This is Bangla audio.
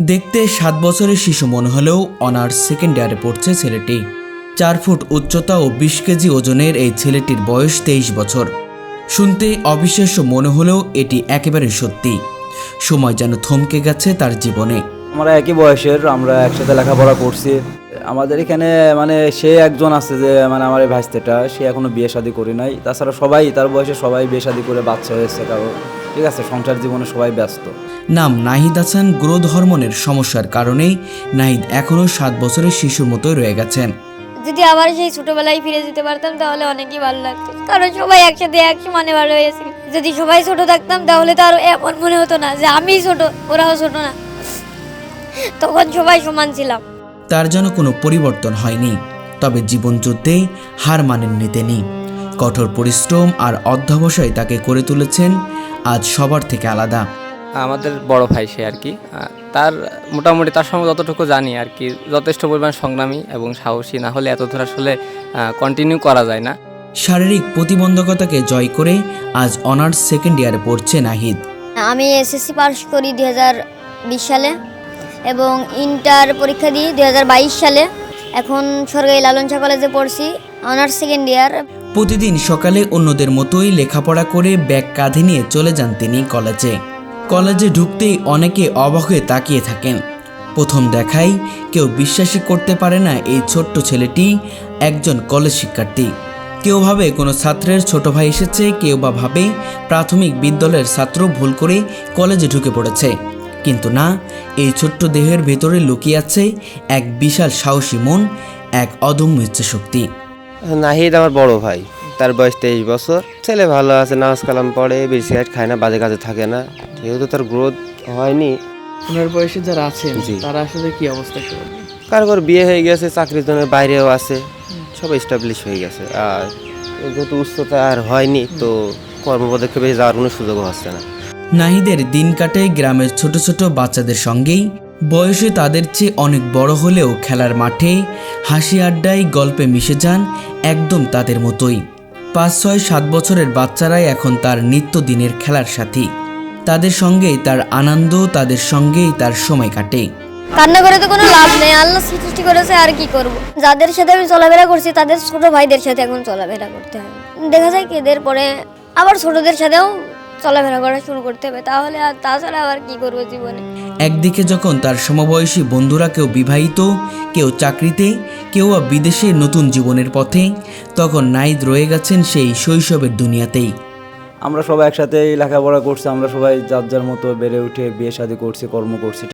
দেখতে 7 বছরের শিশু মনে হলেও অনার্স সেকেন্ড ইয়ারে পড়ছে ছেলেটি। 4 ফুট উচ্চতা ও 20 কেজি ওজনের এই ছেলেটির বয়স 23 বছর। শুনতে অবিশ্বাস্য মনে হলেও এটি একেবারে সত্যি। সময় যেন থমকে গেছে তার জীবনে। আমরা একই বয়সের, আমরা একসাথে লেখাপড়া করছি। আমাদের এখানে সে একজন আছে যে আমার এই ভাইস্তেটা, সে এখনো বিয়ে শাদী করে নাই। তাছাড়া সবাই তার বয়সে সবাই বিয়ে শাদী করে বাচ্চা হয়েছে কারো, ঠিক আছে, সংসার জীবনে সবাই ব্যস্ত। নাম নাহিদ হাসান। গ্রোথ হরমোনের সমস্যার কারণে নাহিদ এখনও 7 বছরের শিশুর মতোই রয়ে গেছেন। যদি আবার সেই ছোটবেলায় ফিরে যেতে পারতাম তাহলে অনেকই ভালো লাগতো, কারণ সবাই একসাথে এক সমানে ভালো হয়েছিল। যদি সবাই ছোট থাকতাম তাহলে তো আরো এমন মনে হতো না যে আমি ছোট, ওরাও ছোট না, তখন সবাই সমান ছিলাম। তার যেন কোনো পরিবর্তন হয়নি, তবে জীবনযুদ্ধে হার মানেননি তিনি। কঠোর পরিশ্রম আর অধ্যবসায় তাকে করে তুলেছেন আজ সবার থেকে আলাদা। আমাদের বড় ভাই সে আর কি, তার মোটামুটি তার সঙ্গে যতটুকু জানি আর কি, যথেষ্ট পরিমাণ সংগ্রামী এবং সাহসী, না হলে এত দূর আসলে কন্টিনিউ করা যায় না। শারীরিক প্রতিবন্ধকতাকে জয় করে আজ অনার্স সেকেন্ড ইয়ারে পড়ছে নাহিদ। আমি এসএসসি পাস করি 2020 সালে এবং ইন্টার পরীক্ষা দিই 2022 সালে। এখন সরকারি লালন শাহ কলেজে পড়ছি, অনার্স সেকেন্ড ইয়ার। প্রতিদিন সকালে অন্যদের মতোই লেখাপড়া করে ব্যাগ কাঁধে নিয়ে চলে যান তিনি কলেজে। কলেজে ঢুকতেই অনেকে অবাক হয়ে তাকিয়ে থাকেন। প্রথম দেখায় কেউ বিশ্বাসই করতে পারে না এই ছোট্ট ছেলেটি একজন কলেজ শিক্ষার্থী। কেউ ভাবে কোনো ছাত্রের ছোট ভাই এসেছে, কেউ বা ভাবে প্রাথমিক বিদ্যালয়ের ছাত্র ভুল করে কলেজে ঢুকে পড়েছে। কিন্তু না, এই ছোট্ট দেহের ভেতরে লুকিয়ে আছে এক বিশাল সাহসী মন, এক অদম্য ইচ্ছাশক্তি। নাহিদ আমার বড় ভাই, তার বয়স 23 বছর। ছেলে ভালো আছে, নামাজ কালাম পড়ে, বিড়ি সিগারেট খায় না, বাজে কাজে থাকে না। যেহেতু তার গ্রোথ হয়নি, ওনার বয়সে যারা আছেন জি। তারা আসলে কি অবস্থা করবে? কারোর বিয়ে হয়ে গেছে, চাকরির জন্য বাইরেও আছে, সব এস্টাবলিশ হয়ে গেছে। আর যেহেতু উচ্চতা আর হয়নি, তো কর্মপদক্ষেপে যাওয়ার কোনো সুযোগও হচ্ছে না। নাহিদের দিন কাটে গ্রামের ছোট ছোট বাচ্চাদের সঙ্গেই। বয়সে তাদের চেয়ে অনেক বড় হলেও খেলার মাঠে হাসি আড্ডায় গল্পে মিশে যান একদম তাদের মতোই। 5, 6, 7 বছরের বাচ্চারাই এখন তার নিত্যদিনের খেলার সাথী। তাদের সঙ্গেই তার আনন্দ, তাদের সঙ্গেই তার সময় কাটে। কান্না করে তো কোনো লাভ নেই, আল্লাহ সৃষ্টি করেছে, আর কি করব। যাদের সাথে আমি চলাফেরা করছি তাদের ছোট ভাইদের সাথে এখন চলাফেরা করতে হবে। দেখা যায় কি এদের পরে আবার ছোটদের সাথেও চলাফেরা করা শুরু করতে হবে, তাহলে আর তাছাড়া আবার কি করব জীবনে। একদিকে যখন তার সমবয়সী বন্ধুরা কেউ বিবাহিত, কেউ চাকরিতে, কেউ বা বিদেশে নতুন জীবনের পথে, তখন নাহিদ রয়ে গেছেন সেই শৈশবের দুনিয়াতেই। আমরা সবাই একসাথেই লেখাপড়া করছি, আমরা সবাই যার যার মতো বেড়ে উঠে বিয়ে শাদী করছি, কর্ম করছি।